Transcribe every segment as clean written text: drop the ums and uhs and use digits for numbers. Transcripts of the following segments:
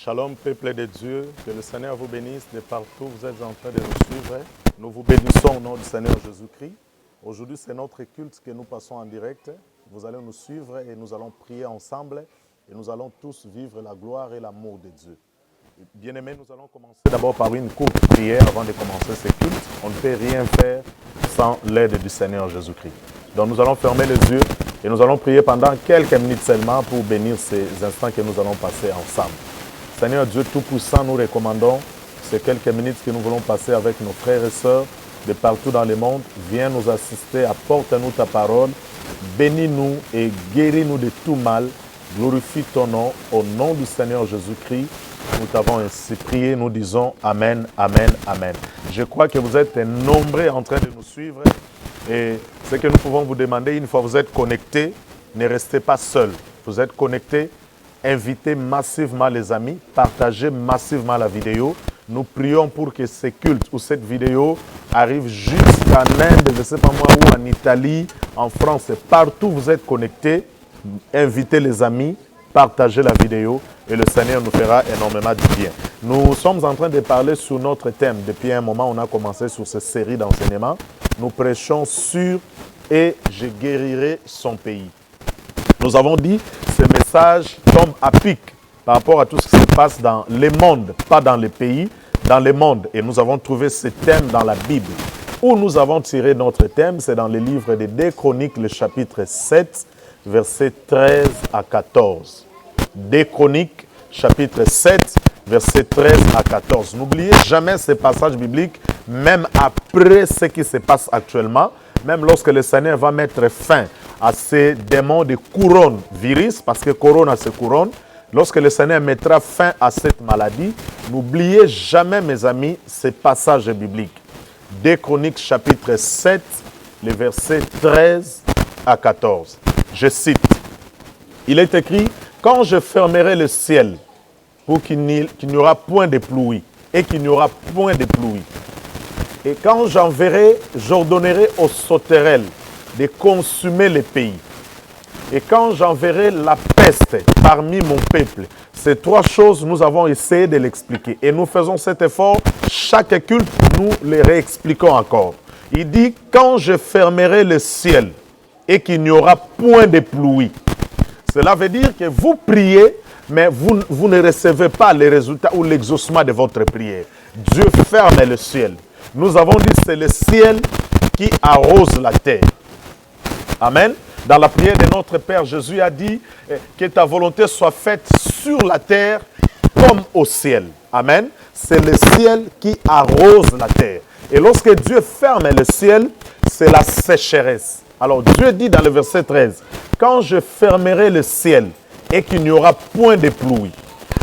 Shalom, peuple de Dieu, que le Seigneur vous bénisse de partout. Vous êtes en train de nous suivre. Nous vous bénissons au nom du Seigneur Jésus-Christ. Aujourd'hui, c'est notre culte que nous passons en direct. Vous allez nous suivre et nous allons prier ensemble et nous allons tous vivre la gloire et l'amour de Dieu. Bien-aimés, nous allons commencer d'abord par une courte prière avant de commencer ce culte. On ne peut rien faire sans l'aide du Seigneur Jésus-Christ. Donc nous allons fermer les yeux et nous allons prier pendant quelques minutes seulement pour bénir ces instants que nous allons passer ensemble. Seigneur Dieu Tout-Puissant, nous recommandons ces quelques minutes que nous voulons passer avec nos frères et sœurs de partout dans le monde. Viens nous assister, apporte-nous ta parole, bénis-nous et guéris-nous de tout mal. Glorifie ton nom, au nom du Seigneur Jésus-Christ. Nous t'avons ainsi prié, nous disons Amen, Amen, Amen. Je crois que vous êtes nombreux en train de nous suivre et ce que nous pouvons vous demander, une fois que vous êtes connectés, ne restez pas seuls. Vous êtes connectés, invitez massivement les amis, partagez massivement la vidéo. Nous prions pour que ce culte ou cette vidéo arrive jusqu'en Inde, je ne sais pas moi où, en Italie, en France, partout où vous êtes connectés. Invitez les amis, partagez la vidéo et le Seigneur nous fera énormément du bien. Nous sommes en train de parler sur notre thème. Depuis un moment, on a commencé sur cette série d'enseignements. Nous prêchons sur « Et je guérirai son pays ». Nous avons dit ce message tombe à pic par rapport à tout ce qui se passe dans le monde, pas dans les pays, dans le monde. Et nous avons trouvé ce thème dans la Bible. Où nous avons tiré notre thème, c'est dans le livre des 2 Chroniques, le chapitre 7, versets 13 à 14. 2 Chroniques, chapitre 7, versets 13 à 14. N'oubliez jamais ces passages bibliques, même après ce qui se passe actuellement, même lorsque le Seigneur va mettre fin à ces démons de couronne virus, parce que corona c'est couronne, lorsque le Seigneur mettra fin à cette maladie, n'oubliez jamais, mes amis, ces passages bibliques. 2 Chroniques, chapitre 7, les versets 13 à 14. Je cite, il est écrit, « Quand je fermerai le ciel pour qu'il n'y aura point de pluie, et qu'il n'y aura point de pluie, et quand j'ordonnerai aux sauterelles de consumer les pays, et quand j'enverrai la peste parmi mon peuple. » Ces 3 choses, nous avons essayé de l'expliquer. Et nous faisons cet effort, chaque culte, nous les réexpliquons encore. Il dit, quand je fermerai le ciel et qu'il n'y aura point de pluie. Cela veut dire que vous priez, mais vous ne recevez pas les résultats ou l'exaucement de votre prière. Dieu ferme le ciel. Nous avons dit, c'est le ciel qui arrose la terre. Amen. Dans la prière de notre Père, Jésus a dit que ta volonté soit faite sur la terre comme au ciel. Amen. C'est le ciel qui arrose la terre. Et lorsque Dieu ferme le ciel, c'est la sécheresse. Alors Dieu dit dans le verset 13, « Quand je fermerai le ciel et qu'il n'y aura point de pluie. »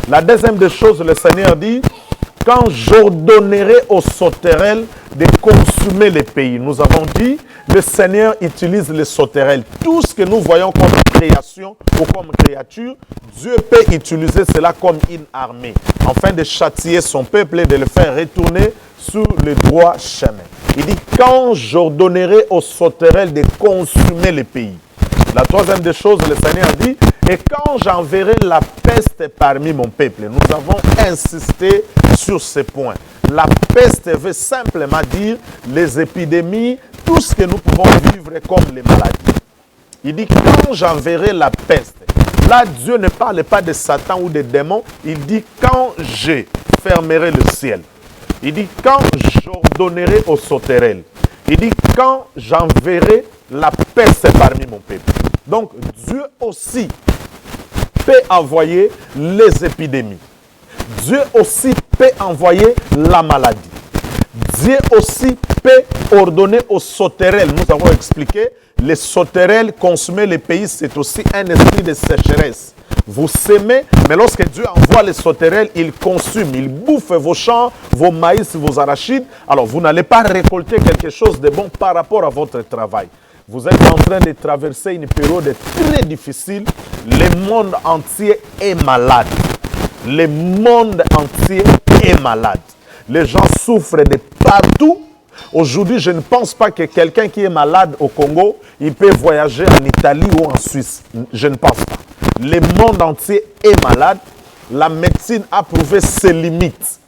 La deuxième des choses, le Seigneur dit, « Quand j'ordonnerai aux sauterelles de consumer les pays. » Nous avons dit, le Seigneur utilise les sauterelles. Tout ce que nous voyons comme création ou comme créature, Dieu peut utiliser cela comme une armée, afin de châtier son peuple et de le faire retourner sur le droit chemin. Il dit, quand j'ordonnerai aux sauterelles de consumer les pays. La troisième des choses, le Seigneur dit, et quand j'enverrai la peste parmi mon peuple. Nous avons insisté sur ce point. La peste veut simplement dire les épidémies, tout ce que nous pouvons vivre comme les maladies. Il dit, quand j'enverrai la peste. Là, Dieu ne parle pas de Satan ou de démons. Il dit, quand je fermerai le ciel. Il dit, quand j'ordonnerai aux sauterelles. Il dit, quand j'enverrai la peste parmi mon peuple. Donc, Dieu aussi peut envoyer les épidémies. Dieu aussi peut envoyer la maladie. Dieu aussi peut ordonner aux sauterelles. Nous avons expliqué, les sauterelles consumer les pays, c'est aussi un esprit de sécheresse. Vous sémez, mais lorsque Dieu envoie les sauterelles, ils consument, ils bouffent vos champs, vos maïs, vos arachides. Alors, vous n'allez pas récolter quelque chose de bon par rapport à votre travail. Vous êtes en train de traverser une période très difficile. Le monde entier est malade. Le monde entier est malade. Les gens souffrent de partout. Aujourd'hui, je ne pense pas que quelqu'un qui est malade au Congo, il peut voyager en Italie ou en Suisse. Je ne pense pas. Le monde entier est malade. la médecine a prouvé ses limites.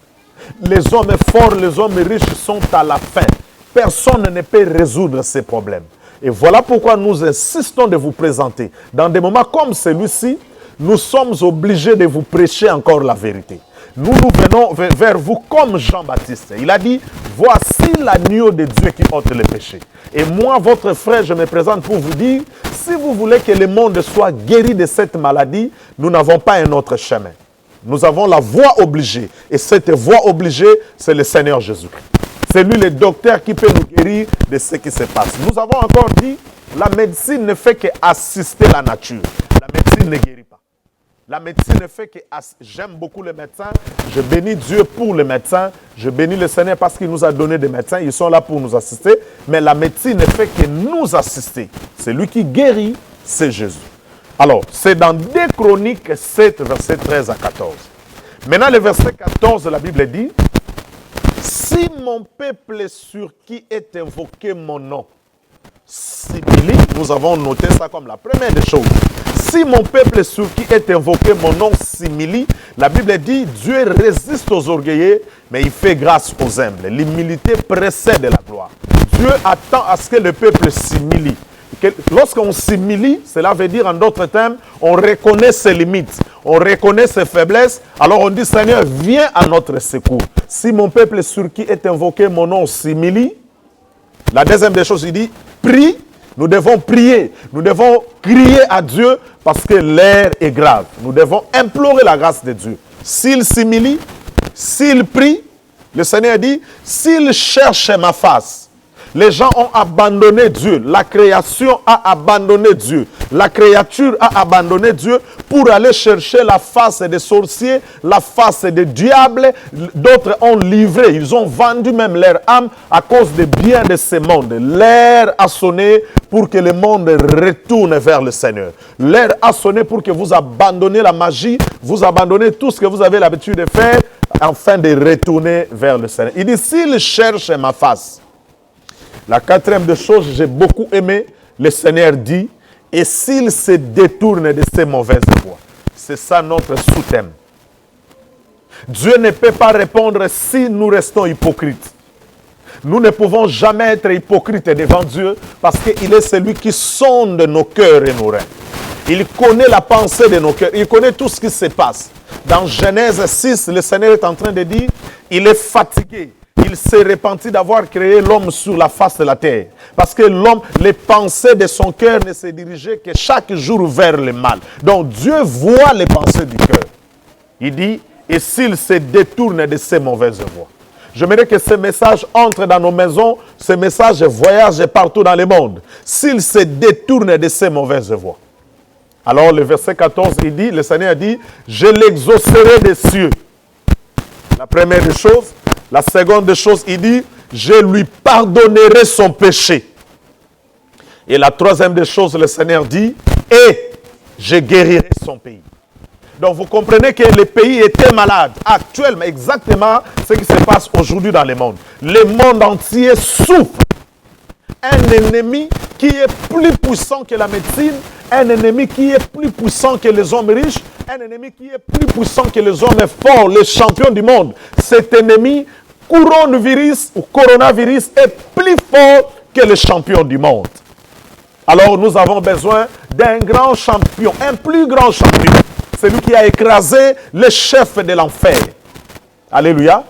Les hommes forts, les hommes riches sont à la fin. Personne ne peut résoudre ces problèmes. Et voilà pourquoi nous insistons de vous présenter. Dans des moments comme celui-ci, nous sommes obligés de vous prêcher encore la vérité. Nous venons vers vous comme Jean-Baptiste. Il a dit, voici l'agneau de Dieu qui ôte le péché. Et moi, votre frère, je me présente pour vous dire, si vous voulez que le monde soit guéri de cette maladie, nous n'avons pas un autre chemin. Nous avons la voie obligée. Et cette voie obligée, c'est le Seigneur Jésus-Christ. C'est lui le docteur qui peut nous guérir de ce qui se passe. Nous avons encore dit, la médecine ne fait qu'assister la nature. La médecine ne guérit pas. La médecine ne fait que... J'aime beaucoup les médecins. Je bénis Dieu pour les médecins. Je bénis le Seigneur parce qu'il nous a donné des médecins. Ils sont là pour nous assister. Mais la médecine ne fait que nous assister. C'est lui qui guérit, c'est Jésus. Alors, c'est dans 2 Chroniques 7, versets 13 à 14. Maintenant, le verset 14, la Bible dit, « Si mon peuple sur qui est invoqué mon nom s'humilie, nous avons noté ça comme la première des choses. Si mon peuple sur qui est invoqué mon nom s'humilie, la Bible dit, Dieu résiste aux orgueilleux, mais il fait grâce aux humbles. L'humilité précède la gloire. Dieu attend à ce que le peuple s'humilie. Lorsqu'on s'humilie, cela veut dire en d'autres termes, on reconnaît ses limites, on reconnaît ses faiblesses, alors on dit Seigneur, viens à notre secours. Si mon peuple sur qui est invoqué mon nom s'humilie, la deuxième des choses, il dit, prie, nous devons prier, nous devons crier à Dieu parce que l'heure est grave. Nous devons implorer la grâce de Dieu. S'il s'humilie, s'il prie, le Seigneur dit, s'il cherche ma face, les gens ont abandonné Dieu. La création a abandonné Dieu. La créature a abandonné Dieu pour aller chercher la face des sorciers, la face des diables. D'autres ont livré. Ils ont vendu même leur âme à cause des biens de ce monde. L'heure a sonné pour que le monde retourne vers le Seigneur. L'heure a sonné pour que vous abandonnez la magie, vous abandonnez tout ce que vous avez l'habitude de faire afin de retourner vers le Seigneur. Il dit, s'il cherche ma face. La quatrième des choses, j'ai beaucoup aimé, le Seigneur dit, et s'il se détourne de ses mauvaises voies. C'est ça notre sous-thème. Dieu ne peut pas répondre si nous restons hypocrites. Nous ne pouvons jamais être hypocrites devant Dieu parce qu'il est celui qui sonde nos cœurs et nos reins. Il connaît la pensée de nos cœurs, il connaît tout ce qui se passe. Dans Genèse 6, le Seigneur est en train de dire, il est fatigué. Il s'est repenti d'avoir créé l'homme sur la face de la terre. Parce que l'homme, les pensées de son cœur ne se dirigeaient que chaque jour vers le mal. Donc Dieu voit les pensées du cœur. Il dit, et s'il se détourne de ses mauvaises voies. J'aimerais que ce message entre dans nos maisons, ce message voyage partout dans le monde. S'il se détourne de ses mauvaises voies. Alors le verset 14, il dit, le Seigneur dit, je l'exaucerai des cieux. La première des choses. La seconde des choses, il dit, je lui pardonnerai son péché. Et la troisième des choses, le Seigneur dit, et je guérirai son pays. Donc vous comprenez que le pays était malade. Actuellement, exactement ce qui se passe aujourd'hui dans le monde. Le monde entier souffre. Un ennemi qui est plus puissant que la médecine, un ennemi qui est plus puissant que les hommes riches, un ennemi qui est plus puissant que les hommes forts, les champions du monde. Cet ennemi, coronavirus est plus fort que les champions du monde. Alors nous avons besoin d'un grand champion, un plus grand champion. Celui qui a écrasé les chefs de l'enfer. Alléluia.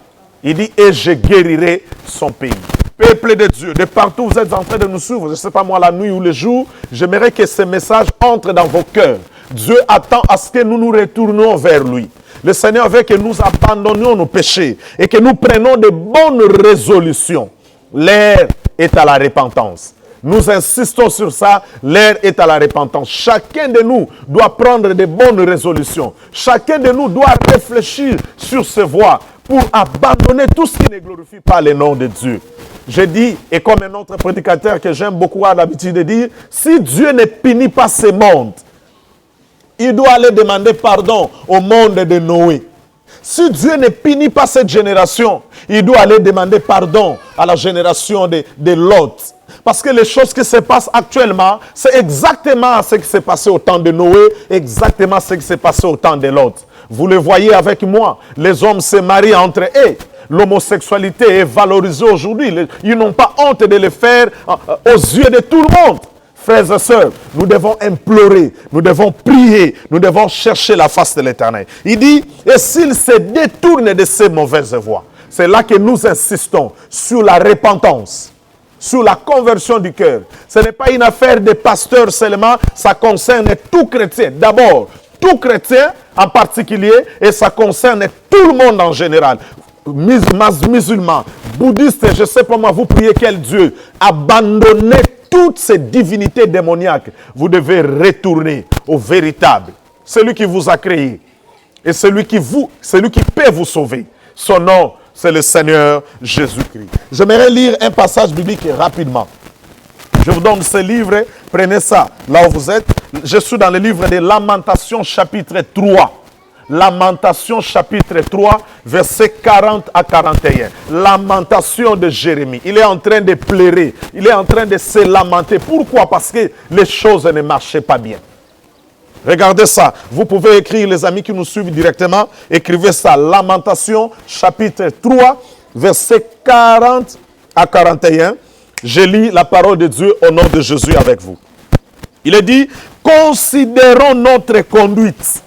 Il dit, et je guérirai son pays. Peuple de Dieu, de partout vous êtes en train de nous suivre, je ne sais pas moi, la nuit ou le jour, j'aimerais que ce message entre dans vos cœurs. Dieu attend à ce que nous nous retournions vers lui. Le Seigneur veut que nous abandonnions nos péchés et que nous prenions de bonnes résolutions. L'heure est à la repentance. Nous insistons sur ça, l'heure est à la repentance. Chacun de nous doit prendre de bonnes résolutions. Chacun de nous doit réfléchir sur ses voies pour abandonner tout ce qui ne glorifie pas le nom de Dieu. Je dis, et comme un autre prédicateur que j'aime beaucoup avoir l'habitude de dire, si Dieu ne punit pas ce monde, il doit aller demander pardon au monde de Noé. Si Dieu ne punit pas cette génération, il doit aller demander pardon à la génération de Lot. Parce que les choses qui se passent actuellement, c'est exactement ce qui s'est passé au temps de Noé, exactement ce qui s'est passé au temps de Lot. Vous le voyez avec moi. Les hommes se marient entre eux. L'homosexualité est valorisée aujourd'hui. Ils n'ont pas honte de le faire aux yeux de tout le monde. Frères et sœurs, nous devons implorer, nous devons prier, nous devons chercher la face de l'Éternel. Il dit, et s'ils se détournent de ces mauvaises voies, c'est là que nous insistons sur la repentance, sur la conversion du cœur. Ce n'est pas une affaire de pasteurs seulement, ça concerne tout chrétien. D'abord, tout chrétien en particulier, et ça concerne tout le monde en général. Musulmans, bouddhistes, je ne sais pas moi, vous priez quel Dieu. Abandonnez toutes ces divinités démoniaques. Vous devez retourner au véritable, celui qui vous a créé et celui qui peut vous sauver. Son nom, c'est le Seigneur Jésus-Christ. J'aimerais lire un passage biblique rapidement. Je vous donne ce livre, prenez ça là où vous êtes. Je suis dans le livre des Lamentations chapitre 3. Lamentation chapitre 3, versets 40 à 41. Lamentation de Jérémie. Il est en train de pleurer. Il est en train de se lamenter. Pourquoi? Parce que les choses ne marchaient pas bien. Regardez ça. Vous pouvez écrire, les amis qui nous suivent directement. Écrivez ça. Lamentation chapitre 3, versets 40 à 41. Je lis la parole de Dieu au nom de Jésus avec vous. Il est dit, considérons notre conduite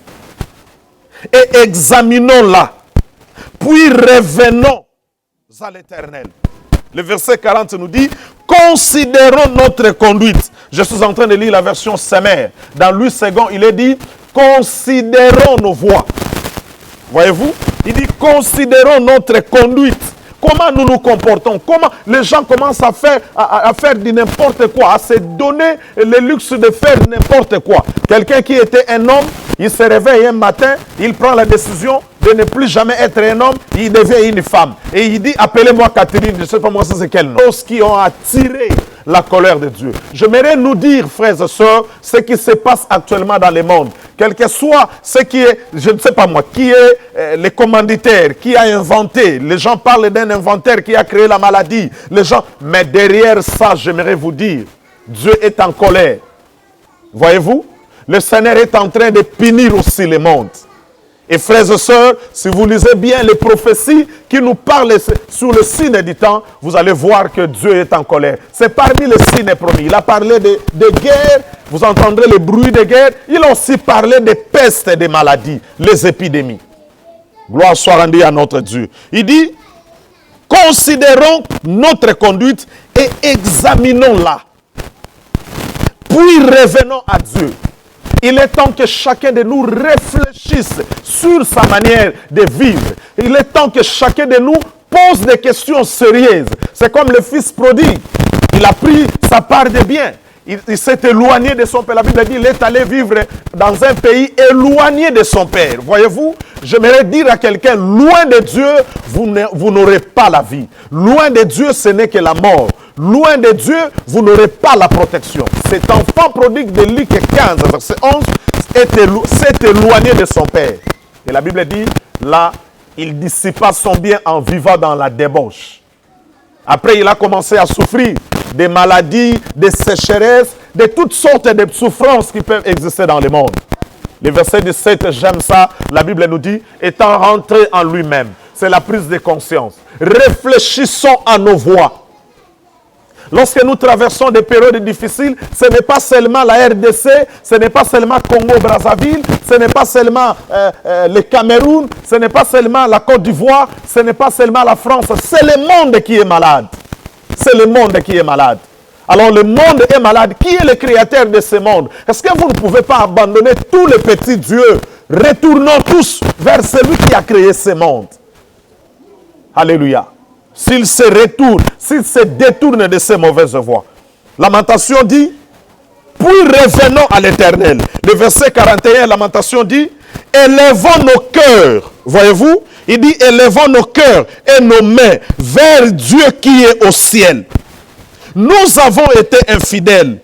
et examinons-la, puis revenons à l'Éternel. Le verset 40 nous dit, considérons notre conduite. Je suis en train de lire la version Semer. Dans Louis II, il est dit, considérons nos voies. Voyez-vous? Il dit, considérons notre conduite. Comment nous nous comportons? Comment les gens commencent à faire du n'importe quoi, à se donner le luxe de faire n'importe quoi. Quelqu'un qui était un homme, il se réveille un matin, il prend la décision de ne plus jamais être un homme, il devient une femme. Et il dit, appelez-moi Catherine, je ne sais pas moi c'est quel nom. Choses qui ont attiré la colère de Dieu. J'aimerais nous dire, frères et sœurs, ce qui se passe actuellement dans le monde. Quel que soit ce qui est, je ne sais pas moi, qui est le commanditaire, qui a inventé. Les gens parlent d'un inventeur qui a créé la maladie. Les gens, mais derrière ça, j'aimerais vous dire, Dieu est en colère. Voyez-vous? Le Seigneur est en train de punir aussi le monde. Et frères et sœurs, si vous lisez bien les prophéties qui nous parlent sur le signe du temps, vous allez voir que Dieu est en colère. C'est parmi les signes promis. Il a parlé de guerre, vous entendrez le bruit de guerre. Il a aussi parlé des pestes et des maladies, les épidémies. Gloire soit rendue à notre Dieu. Il dit, considérons notre conduite et examinons-la. Puis revenons à Dieu. Il est temps que chacun de nous réfléchisse sur sa manière de vivre. Il est temps que chacun de nous pose des questions sérieuses. C'est comme le fils prodigue. Il a pris sa part de bien. Il s'est éloigné de son père. La Bible dit qu'il est allé vivre dans un pays éloigné de son père. Voyez-vous, j'aimerais dire à quelqu'un, loin de Dieu, vous n'aurez pas la vie. Loin de Dieu, ce n'est que la mort. Loin de Dieu, vous n'aurez pas la protection. Cet enfant prodigue de Luc 15, verset 11, s'est éloigné de son père. Et la Bible dit, là, il dissipa son bien en vivant dans la débauche. Après, il a commencé à souffrir des maladies, des sécheresses, de toutes sortes de souffrances qui peuvent exister dans le monde. Le verset 17, j'aime ça, la Bible nous dit, étant rentré en lui-même. C'est la prise de conscience. Réfléchissons à nos voies. Lorsque nous traversons des périodes difficiles, ce n'est pas seulement la RDC, ce n'est pas seulement Congo-Brazzaville, ce n'est pas seulement le Cameroun, ce n'est pas seulement la Côte d'Ivoire, ce n'est pas seulement la France, c'est le monde qui est malade. C'est le monde qui est malade. Alors le monde est malade. Qui est le créateur de ce monde? Est-ce que vous ne pouvez pas abandonner tous les petits dieux? Retournons tous vers celui qui a créé ce monde. Alléluia. S'il se retourne, s'il se détourne de ces mauvaises voies. Lamentation dit, puis revenons à l'Éternel. Le verset 41, Lamentation dit, élevons nos cœurs. Voyez-vous? Il dit, élevons nos cœurs et nos mains vers Dieu qui est au ciel. Nous avons été infidèles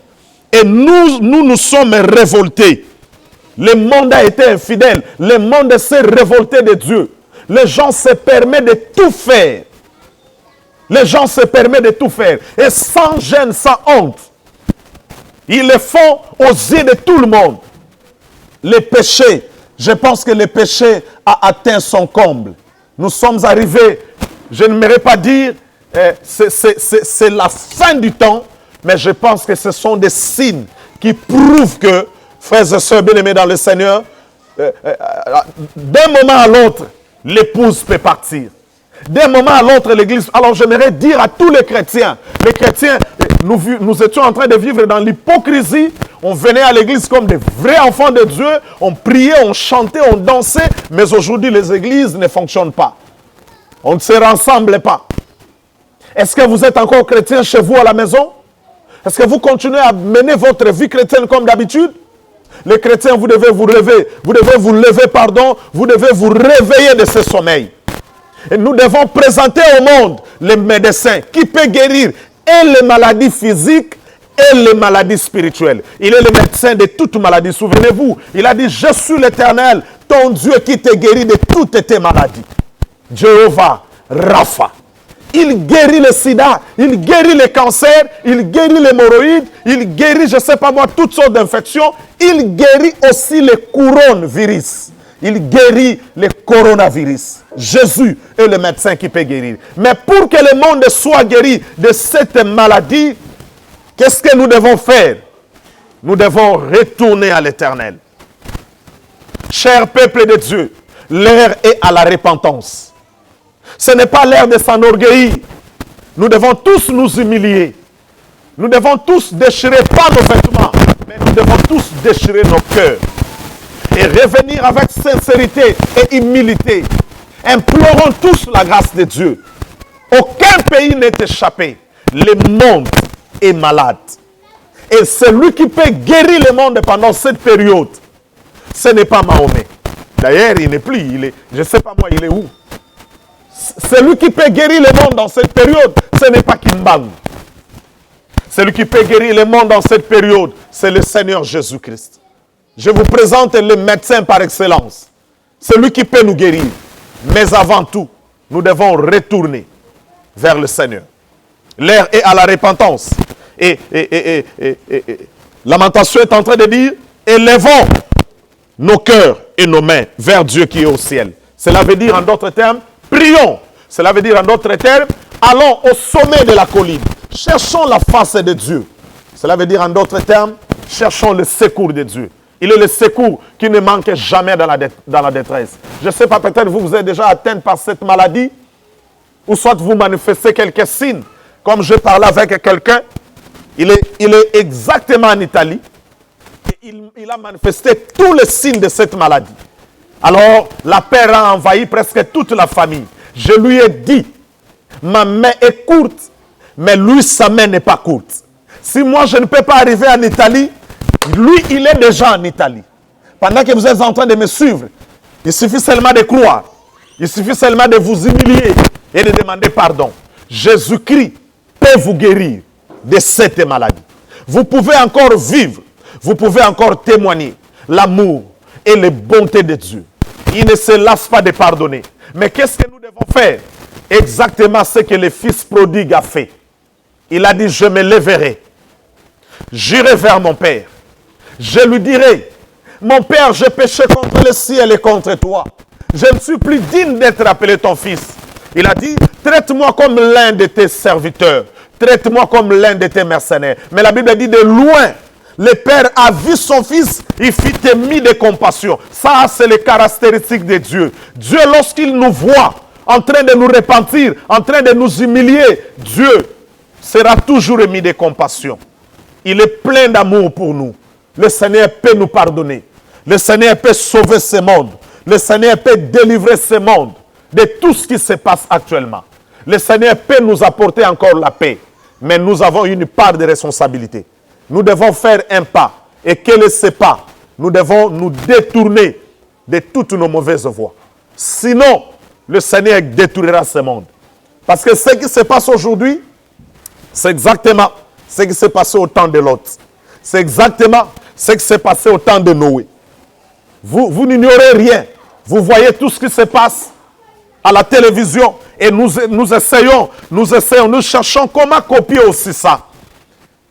et nous sommes révoltés. Le monde a été infidèle. Le monde s'est révolté de Dieu. Les gens se permettent de tout faire. Les gens se permettent de tout faire. Et sans gêne, sans honte. Ils le font aux yeux de tout le monde. Les péchés, Je pense que le péché a atteint son comble. Nous sommes arrivés, je n'aimerais pas dire, c'est la fin du temps, mais je pense que ce sont des signes qui prouvent que, frères et sœurs bien-aimés dans le Seigneur, d'un moment à l'autre, l'épouse peut partir. D'un moment à l'autre, l'Église... Alors j'aimerais dire à tous les chrétiens, nous étions en train de vivre dans l'hypocrisie, on venait à l'église comme des vrais enfants de Dieu, on priait, on chantait, on dansait, mais aujourd'hui les églises ne fonctionnent pas. On ne se rassemble pas. Est-ce que vous êtes encore chrétien chez vous à la maison? Est-ce que vous continuez à mener votre vie chrétienne comme d'habitude? Les chrétiens, vous devez vous lever, vous devez vous réveiller de ce sommeil. Et nous devons présenter au monde les médecins qui peuvent guérir et les maladies physiques et les maladies spirituelles. Il est le médecin de toutes maladies. Souvenez-vous, il a dit, je suis l'Éternel, ton Dieu qui te guérit de toutes tes maladies. Jéhovah, Rapha. Il guérit le sida, il guérit les cancers, il guérit l'hémorroïde, il guérit, je ne sais pas moi, toutes sortes d'infections. Il guérit aussi les coronavirus. Il guérit le coronavirus. Jésus est le médecin qui peut guérir. Mais pour que le monde soit guéri de cette maladie, qu'est-ce que nous devons faire? Nous devons retourner à l'Éternel. Cher peuple de Dieu, l'heure est à la repentance. Ce n'est pas l'heure de s'enorgueillir. Nous devons tous nous humilier. Nous devons tous déchirer, pas nos vêtements, mais nous devons tous déchirer nos cœurs. Et revenir avec sincérité et humilité. Implorons tous la grâce de Dieu. Aucun pays n'est échappé. Le monde est malade. Et celui qui peut guérir le monde pendant cette période, ce n'est pas Mahomet. D'ailleurs, il n'est plus. Je ne sais pas moi, il est où. Celui qui peut guérir le monde dans cette période, ce n'est pas Kimbangu. Celui qui peut guérir le monde dans cette période, c'est le Seigneur Jésus-Christ. Je vous présente le médecin par excellence. Celui qui peut nous guérir. Mais avant tout, nous devons retourner vers le Seigneur. L'heure est à la repentance. Et Lamentation est en train de dire, élevons nos cœurs et nos mains vers Dieu qui est au ciel. Cela veut dire en d'autres termes, prions. Cela veut dire en d'autres termes, allons au sommet de la colline. Cherchons la face de Dieu. Cela veut dire en d'autres termes, cherchons le secours de Dieu. Il est le secours qui ne manque jamais dans la détresse. Je ne sais pas, peut-être vous êtes déjà atteint par cette maladie, ou soit vous manifestez quelques signes. Comme je parlais avec quelqu'un, il est exactement en Italie, et il a manifesté tous les signes de cette maladie. Alors, la peur a envahi presque toute la famille. Je lui ai dit, ma main est courte, mais lui, sa main n'est pas courte. Si moi, je ne peux pas arriver en Italie, lui, il est déjà en Italie. Pendant que vous êtes en train de me suivre, il suffit seulement de croire. Il suffit seulement de vous humilier et de demander pardon. Jésus-Christ peut vous guérir de cette maladie. Vous pouvez encore vivre. Vous pouvez encore témoigner l'amour et les bontés de Dieu. Il ne se lasse pas de pardonner. Mais qu'est-ce que nous devons faire? Exactement ce que le fils prodigue a fait. Il a dit, je me lèverai. J'irai vers mon Père. Je lui dirai, mon Père, j'ai péché contre le ciel et contre toi. Je ne suis plus digne d'être appelé ton fils. Il a dit, traite-moi comme l'un de tes serviteurs. Traite-moi comme l'un de tes mercenaires. Mais la Bible dit, de loin, le Père a vu son fils, il fit émis de compassion. Ça, c'est les caractéristiques de Dieu. Dieu, lorsqu'il nous voit en train de nous repentir, en train de nous humilier, Dieu sera toujours émis de compassion. Il est plein d'amour pour nous. Le Seigneur peut nous pardonner. Le Seigneur peut sauver ce monde. Le Seigneur peut délivrer ce monde de tout ce qui se passe actuellement. Le Seigneur peut nous apporter encore la paix. Mais nous avons une part de responsabilité. Nous devons faire un pas. Et quel est ce pas? Nous devons nous détourner de toutes nos mauvaises voies. Sinon, le Seigneur détruira ce monde. Parce que ce qui se passe aujourd'hui, c'est exactement ce qui s'est passé au temps de Lot. C'est exactement ce qui s'est passé au temps de Noé. Vous n'ignorez rien. Vous voyez tout ce qui se passe à la télévision. Et nous essayons, nous cherchons comment copier aussi ça.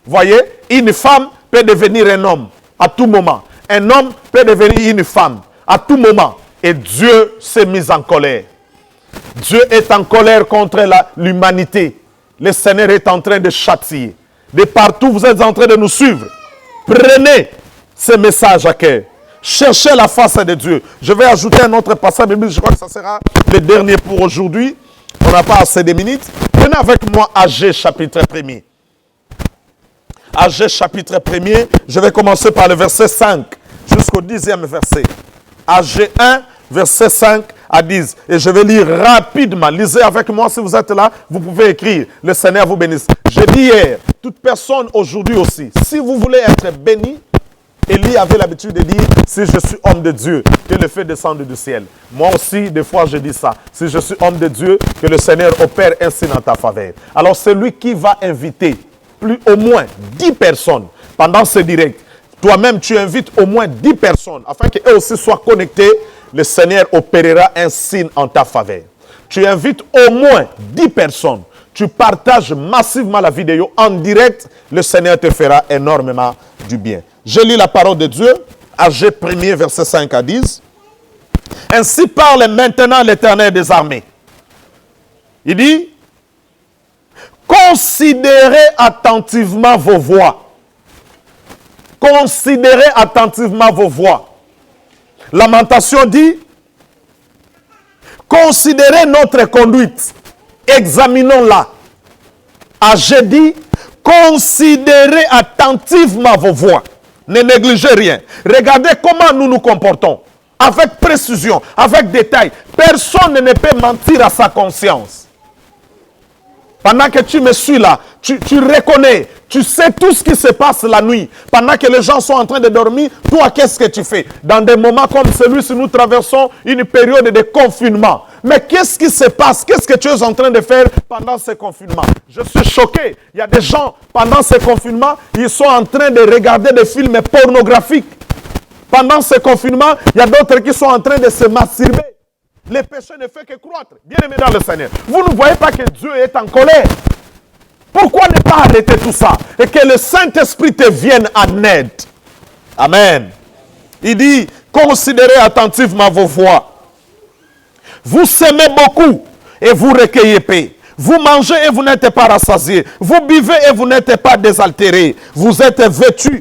Voyez, une femme peut devenir un homme à tout moment. Un homme peut devenir une femme. à tout moment. Et Dieu s'est mis en colère. Dieu est en colère contre l'humanité. Le Seigneur est en train de châtier. De partout, vous êtes en train de nous suivre. Prenez ce message à cœur. Cherchez la face de Dieu. Je vais ajouter un autre passage biblique. Je crois que ça sera le dernier pour aujourd'hui. On n'a pas assez de minutes. Prenez avec moi Agé chapitre 1er. Agé chapitre 1er. Je vais commencer par le verset 5 jusqu'au 10e verset. Agé 1, verset 5 à 10. Et je vais lire rapidement. Lisez avec moi si vous êtes là. Vous pouvez écrire. Le Seigneur vous bénisse. J'ai dit hier, toute personne aujourd'hui aussi, si vous voulez être béni, Élie avait l'habitude de dire, si je suis homme de Dieu, que le feu descende du ciel. Moi aussi, des fois, je dis ça. Si je suis homme de Dieu, que le Seigneur opère ainsi dans ta faveur. Alors, celui qui va inviter au moins 10 personnes pendant ce direct, toi-même, tu invites au moins 10 personnes, afin qu'eux aussi soient connectés, le Seigneur opérera un signe en ta faveur. Tu invites au moins 10 personnes. Tu partages massivement la vidéo en direct, le Seigneur te fera énormément du bien. Je lis la parole de Dieu, Agé 1er, verset 5 à 10. Ainsi parle maintenant l'Éternel des armées. Il dit, considérez attentivement vos voies. Considérez attentivement vos voies. Lamentation dit, considérez notre conduite. Examinons-la. Agé dit, considérez attentivement vos voies. Ne négligez rien. Regardez comment nous nous comportons. Avec précision, avec détail. Personne ne peut mentir à sa conscience. Pendant que tu me suis là, tu reconnais, tu sais tout ce qui se passe la nuit. Pendant que les gens sont en train de dormir, toi, qu'est-ce que tu fais? Dans des moments comme celui-ci, nous traversons une période de confinement. Mais qu'est-ce qui se passe? Qu'est-ce que tu es en train de faire pendant ce confinement? Je suis choqué. Il y a des gens, pendant ce confinement, ils sont en train de regarder des films pornographiques. Pendant ce confinement, il y a d'autres qui sont en train de se masturber. Le péché ne fait que croître. Bien-aimés dans le Seigneur, vous ne voyez pas que Dieu est en colère? Pourquoi ne pas arrêter tout ça? Et que le Saint-Esprit te vienne en aide. Amen. Il dit, considérez attentivement vos voies. Vous semez beaucoup et vous recueillez paix. Vous mangez et vous n'êtes pas rassasiés. Vous buvez et vous n'êtes pas désaltérés. Vous êtes vêtus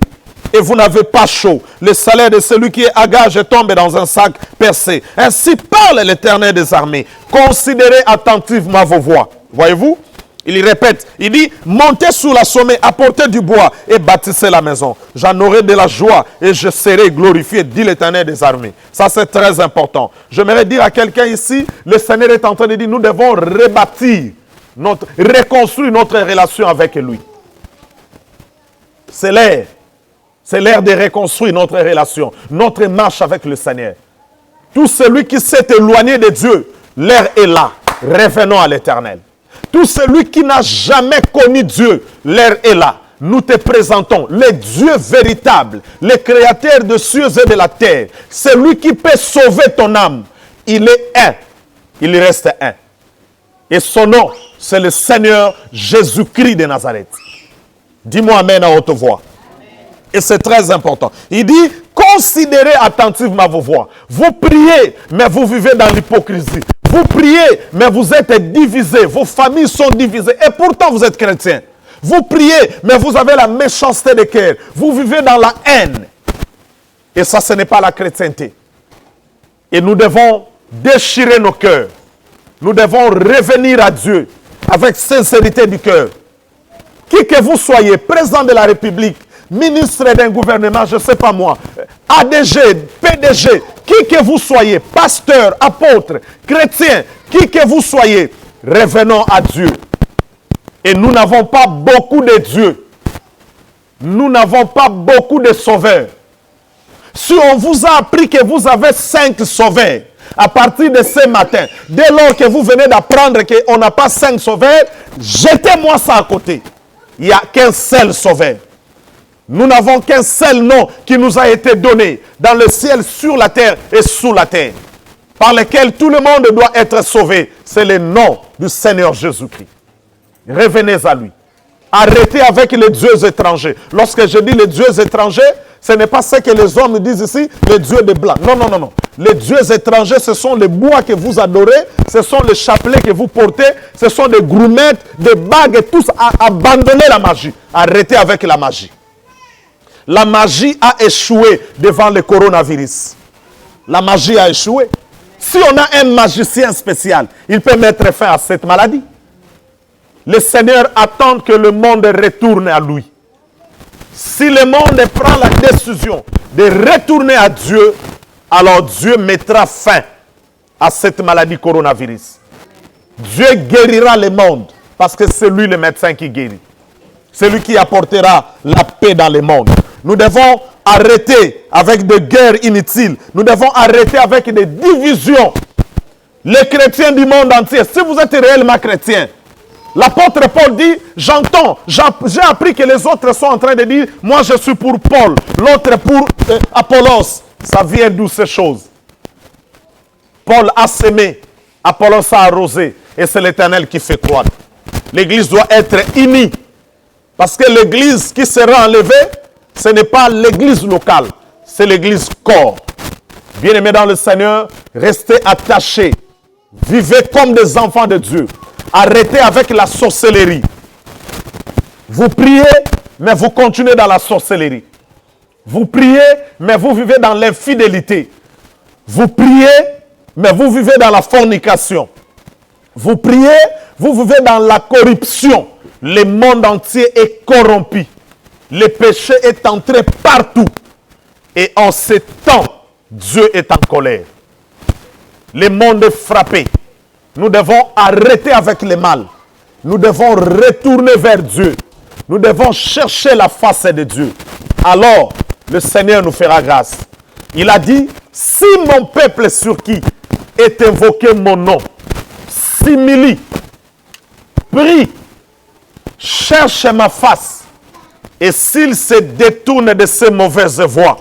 et vous n'avez pas chaud. Le salaire de celui qui est à gage tombe dans un sac percé. Ainsi parle l'Éternel des armées. Considérez attentivement vos voies. Voyez-vous? Il répète, il dit, montez sur la sommet, apportez du bois et bâtissez la maison. J'en aurai de la joie et je serai glorifié, dit l'Éternel des armées. Ça, c'est très important. J'aimerais dire à quelqu'un ici, le Seigneur est en train de dire, nous devons reconstruire notre relation avec lui. C'est l'heure. C'est l'heure de reconstruire notre relation, notre marche avec le Seigneur. Tout celui qui s'est éloigné de Dieu, l'heure est là. Revenons à l'Éternel. Tout celui qui n'a jamais connu Dieu, l'heure est là. Nous te présentons le Dieu véritable, le créateur des cieux et de la terre. Celui qui peut sauver ton âme. Il est un. Il reste un. Et son nom, c'est le Seigneur Jésus-Christ de Nazareth. Dis-moi amen à haute voix. Et c'est très important. Il dit, considérez attentivement vos voix. Vous priez, mais vous vivez dans l'hypocrisie. Vous priez, mais vous êtes divisés. Vos familles sont divisées. Et pourtant, vous êtes chrétiens. Vous priez, mais vous avez la méchanceté de cœur. Vous vivez dans la haine. Et ça, ce n'est pas la chrétienté. Et nous devons déchirer nos cœurs. Nous devons revenir à Dieu avec sincérité du cœur. Qui que vous soyez, président de la République, ministre d'un gouvernement, je ne sais pas moi, ADG, PDG, qui que vous soyez, pasteur, apôtre, chrétien, qui que vous soyez, revenons à Dieu. Et nous n'avons pas beaucoup de dieux. Nous n'avons pas beaucoup de sauveurs. Si on vous a appris que vous avez 5 sauveurs, à partir de ce matin, dès lors que vous venez d'apprendre qu'on n'a pas 5 sauveurs, jetez-moi ça à côté. Il n'y a qu'un seul sauveur. Nous n'avons qu'un seul nom qui nous a été donné dans le ciel, sur la terre et sous la terre, par lequel tout le monde doit être sauvé. C'est le nom du Seigneur Jésus-Christ. Revenez à lui. Arrêtez avec les dieux étrangers. Lorsque je dis les dieux étrangers, Ce n'est pas ce que les hommes disent ici, les dieux de blanc. Non, non, non, non. Les dieux étrangers, ce sont les bois que vous adorez, ce sont les chapelets que vous portez, ce sont des groumettes, des bagues, et tous. Abandonnez la magie. Arrêtez avec la magie. La magie a échoué devant le coronavirus. La magie a échoué. Si on a un magicien spécial, il peut mettre fin à cette maladie. Le Seigneur attend que le monde retourne à lui. Si le monde prend la décision de retourner à Dieu, alors Dieu mettra fin à cette maladie coronavirus. Dieu guérira le monde parce que c'est lui le médecin qui guérit. C'est lui qui apportera la paix dans le monde. Nous devons arrêter avec des guerres inutiles. Nous devons arrêter avec des divisions. Les chrétiens du monde entier, si vous êtes réellement chrétien, l'apôtre Paul dit, j'entends, j'ai appris que les autres sont en train de dire, moi je suis pour Paul, l'autre pour Apollos. Ça vient d'où ces choses? Paul a semé, Apollos a arrosé, et c'est l'Éternel qui fait croître. L'Église doit être unie, parce que l'Église qui sera enlevée, ce n'est pas l'Église locale, c'est l'Église corps. Bien-aimés dans le Seigneur, restez attachés, vivez comme des enfants de Dieu. Arrêtez avec la sorcellerie. Vous priez, mais vous continuez dans la sorcellerie. Vous priez, mais vous vivez dans l'infidélité. Vous priez, mais vous vivez dans la fornication. Vous priez, vous vivez dans la corruption. Le monde entier est corrompu. Le péché est entré partout. Et en ce temps, Dieu est en colère. Le monde est frappé. Nous devons arrêter avec le mal. Nous devons retourner vers Dieu. Nous devons chercher la face de Dieu. Alors, le Seigneur nous fera grâce. Il a dit, si mon peuple sur qui est invoqué mon nom, s'humilie, prie, cherche ma face, et s'il se détourne de ses mauvaises voies,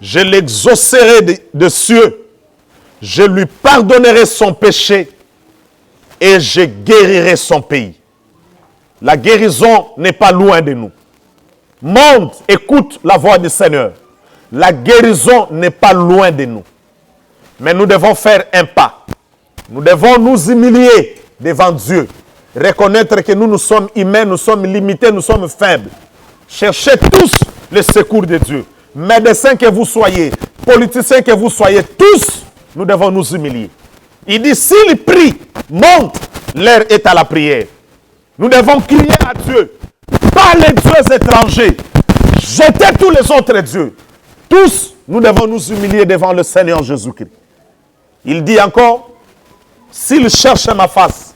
je l'exaucerai de cieux, je lui pardonnerai son péché, et je guérirai son pays. La guérison n'est pas loin de nous. Monde, écoute la voix du Seigneur. La guérison n'est pas loin de nous. Mais nous devons faire un pas. Nous devons nous humilier devant Dieu. Reconnaître que nous sommes humains, nous sommes limités, nous sommes faibles. Cherchez tous le secours de Dieu. Médecins que vous soyez, politiciens que vous soyez, tous, nous devons nous humilier. Il dit, s'il prie, monte, l'heure est à la prière. Nous devons crier à Dieu, pas les dieux étrangers, jetez tous les autres dieux. Tous, nous devons nous humilier devant le Seigneur Jésus-Christ. Il dit encore, s'il cherche ma face,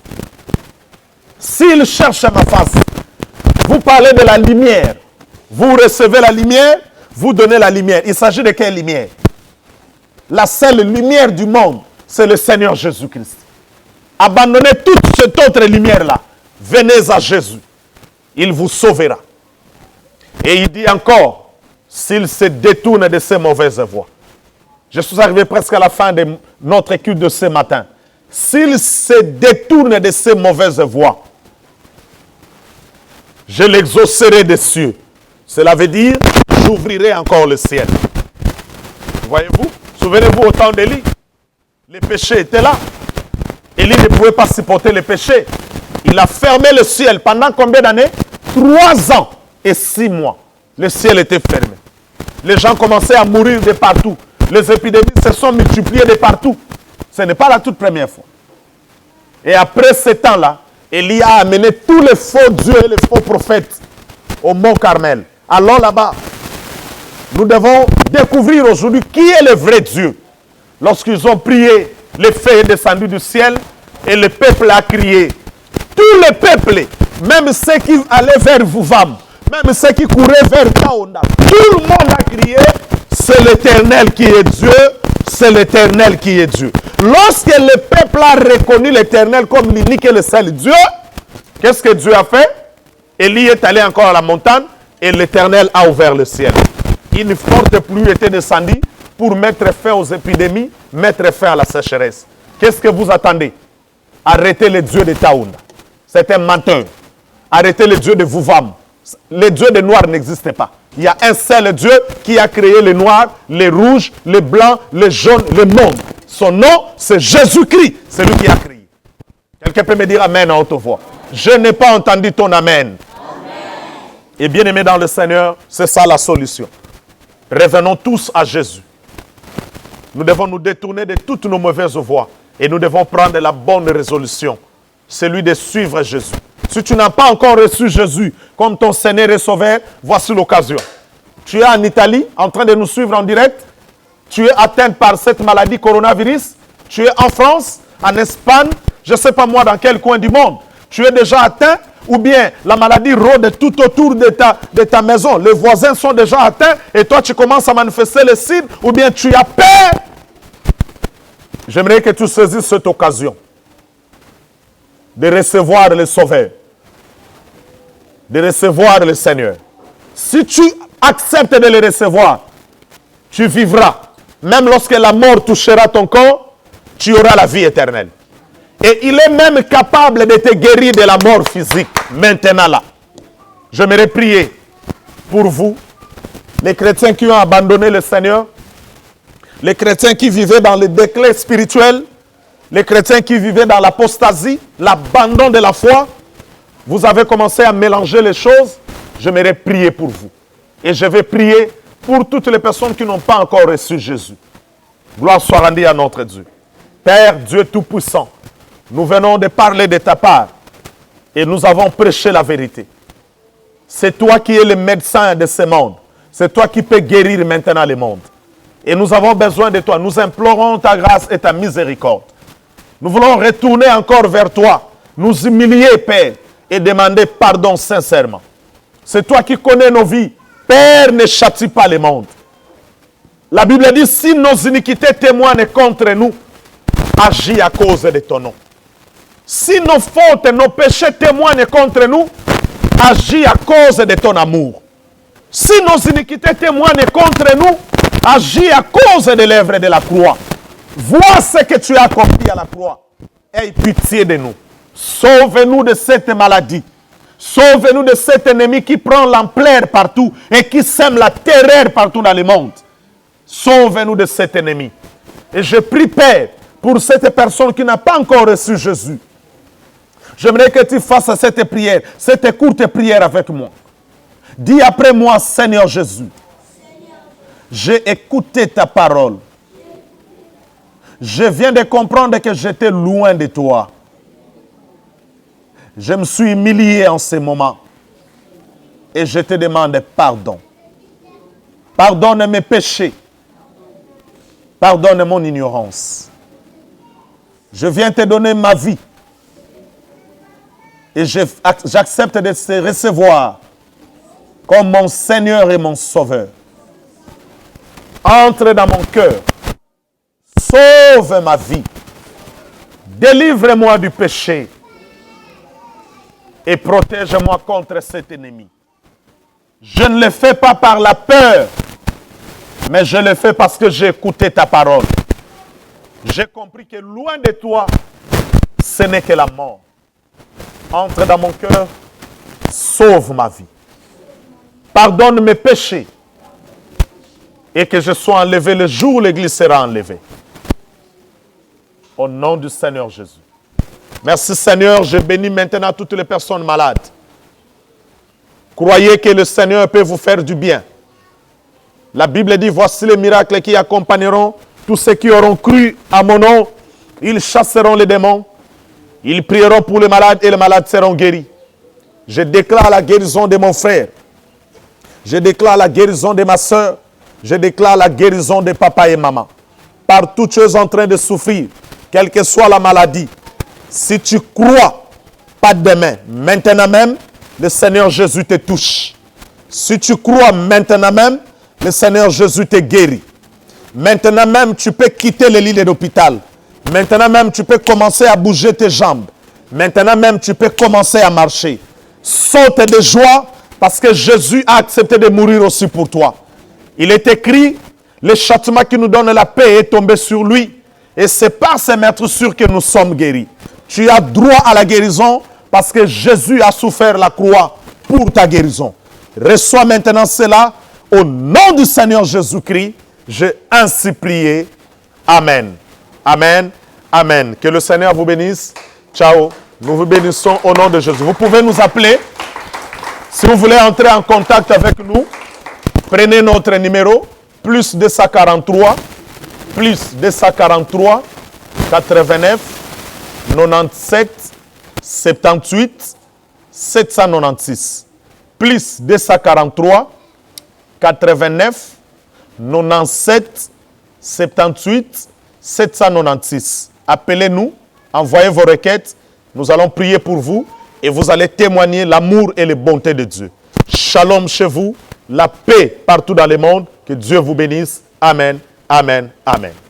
s'il cherche ma face, vous parlez de la lumière, vous recevez la lumière, vous donnez la lumière. Il s'agit de quelle lumière? La seule lumière du monde, c'est le Seigneur Jésus-Christ. Abandonnez toute cette autre lumière-là. Venez à Jésus. Il vous sauvera. Et il dit encore, s'il se détourne de ses mauvaises voies. Je suis arrivé presque à la fin de notre étude de ce matin. S'il se détourne de ses mauvaises voies, je l'exaucerai des cieux. Cela veut dire, j'ouvrirai encore le ciel. Voyez-vous? Souvenez-vous au temps d'Élie. Les péchés étaient là. Élie ne pouvait pas supporter les péchés. Il a fermé le ciel pendant combien d'années? 3 ans et 6 mois. Le ciel était fermé. Les gens commençaient à mourir de partout. Les épidémies se sont multipliées de partout. Ce n'est pas la toute première fois. Et après ce temps-là, Élie a amené tous les faux dieux et les faux prophètes au mont Carmel. Alors là-bas, nous devons découvrir aujourd'hui qui est le vrai Dieu. Lorsqu'ils ont prié, le feu est descendu du ciel et le peuple a crié. Tous les peuples, même ceux qui allaient vers Vouvam, même ceux qui couraient vers Kaonda, tout le monde a crié, c'est l'Éternel qui est Dieu, c'est l'Éternel qui est Dieu. Lorsque le peuple a reconnu l'Éternel comme l'unique et le seul Dieu, qu'est-ce que Dieu a fait? Élie est allé encore à la montagne et l'Éternel a ouvert le ciel. Une forte pluie était descendue pour mettre fin aux épidémies, mettre fin à la sécheresse. Qu'est-ce que vous attendez? Arrêtez les dieux de Taounda. C'est un menteur. Arrêtez les dieux de Vouvam. Les dieux des Noirs n'existaient pas. Il y a un seul Dieu qui a créé les noirs, les rouges, les blancs, les jaunes, le monde. Son nom, c'est Jésus-Christ. C'est lui qui a créé. Quelqu'un peut me dire Amen en haute voix. Je n'ai pas entendu ton Amen. Et bien aimé dans le Seigneur, c'est ça la solution. Revenons tous à Jésus. Nous devons nous détourner de toutes nos mauvaises voies. Et nous devons prendre la bonne résolution. Celui de suivre Jésus. Si tu n'as pas encore reçu Jésus comme ton Seigneur et Sauveur, voici l'occasion. Tu es en Italie, en train de nous suivre en direct. Tu es atteint par cette maladie coronavirus. Tu es en France, en Espagne, je ne sais pas moi dans quel coin du monde. Tu es déjà atteint ou bien la maladie rôde tout autour de ta maison. Les voisins sont déjà atteints et toi tu commences à manifester les signes ou bien tu as peur. J'aimerais que tu saisisses cette occasion de recevoir le Sauveur, de recevoir le Seigneur. Si tu acceptes de le recevoir, tu vivras. Même lorsque la mort touchera ton corps, tu auras la vie éternelle. Et il est même capable de te guérir de la mort physique, maintenant là. J'aimerais prier pour vous, les chrétiens qui ont abandonné le Seigneur, les chrétiens qui vivaient dans le déclin spirituel, les chrétiens qui vivaient dans l'apostasie, l'abandon de la foi. Vous avez commencé à mélanger les choses. J'aimerais prier pour vous. Et je vais prier pour toutes les personnes qui n'ont pas encore reçu Jésus. Gloire soit rendue à notre Dieu. Père, Dieu Tout-Puissant, nous venons de parler de ta part et nous avons prêché la vérité. C'est toi qui es le médecin de ce monde. C'est toi qui peux guérir maintenant le monde. Et nous avons besoin de toi. Nous implorons ta grâce et ta miséricorde. Nous voulons retourner encore vers toi, nous humilier, Père, et demander pardon sincèrement. C'est toi qui connais nos vies. Père, ne châtie pas le monde. La Bible dit, si nos iniquités témoignent contre nous, agis à cause de ton nom. Si nos fautes, nos péchés témoignent contre nous, agis à cause de ton amour. Si nos iniquités témoignent contre nous, agis à cause de l'œuvre de la croix. Vois ce que tu as accompli à la croix. Aie pitié de nous. Sauve-nous de cette maladie. Sauve-nous de cet ennemi qui prend l'ampleur partout et qui sème la terreur partout dans le monde. Sauve-nous de cet ennemi. Et je prie, Père, pour cette personne qui n'a pas encore reçu Jésus. J'aimerais que tu fasses cette prière, cette courte prière avec moi. Dis après moi, Seigneur Jésus, j'ai écouté ta parole. Je viens de comprendre que j'étais loin de toi. Je me suis humilié en ce moment. Et je te demande pardon. Pardonne mes péchés. Pardonne mon ignorance. Je viens te donner ma vie. Et j'accepte de te recevoir comme mon Seigneur et mon Sauveur. Entre dans mon cœur. Sauve ma vie. Délivre-moi du péché. Et protège-moi contre cet ennemi. Je ne le fais pas par la peur, mais je le fais parce que j'ai écouté ta parole. J'ai compris que loin de toi, ce n'est que la mort. Entre dans mon cœur, sauve ma vie. Pardonne mes péchés. Et que je sois enlevé le jour où l'Église sera enlevée. Au nom du Seigneur Jésus. Merci Seigneur, je bénis maintenant toutes les personnes malades. Croyez que le Seigneur peut vous faire du bien. La Bible dit, voici les miracles qui accompagneront tous ceux qui auront cru à mon nom. Ils chasseront les démons. Ils prieront pour les malades et les malades seront guéris. Je déclare la guérison de mon frère. Je déclare la guérison de ma soeur. Je déclare la guérison de papa et maman. Par toutes choses en train de souffrir, quelle que soit la maladie. Si tu crois, pas demain, maintenant même, le Seigneur Jésus te touche. Si tu crois maintenant même, le Seigneur Jésus te guérit. Maintenant même, tu peux quitter le lit de l'hôpital. Maintenant même, tu peux commencer à bouger tes jambes. Maintenant même, tu peux commencer à marcher. Saute de joie parce que Jésus a accepté de mourir aussi pour toi. Il est écrit, le châtiment qui nous donne la paix est tombé sur lui. Et c'est par ces meurtrissures que nous sommes guéris. Tu as droit à la guérison parce que Jésus a souffert la croix pour ta guérison. Reçois maintenant cela Au nom du Seigneur Jésus-Christ, j'ai ainsi prié. Amen. Amen. Amen. Que le Seigneur vous bénisse. Ciao. Nous vous bénissons au nom de Jésus. Vous pouvez nous appeler. Si vous voulez entrer en contact avec nous, prenez notre numéro, plus 243, 89 97 78 796. Plus 243 89 97 78 796. Appelez-nous, envoyez vos requêtes. Nous allons prier pour vous et vous allez témoigner l'amour et les bontés de Dieu. Shalom chez vous, la paix partout dans le monde. Que Dieu vous bénisse. Amen, amen, amen.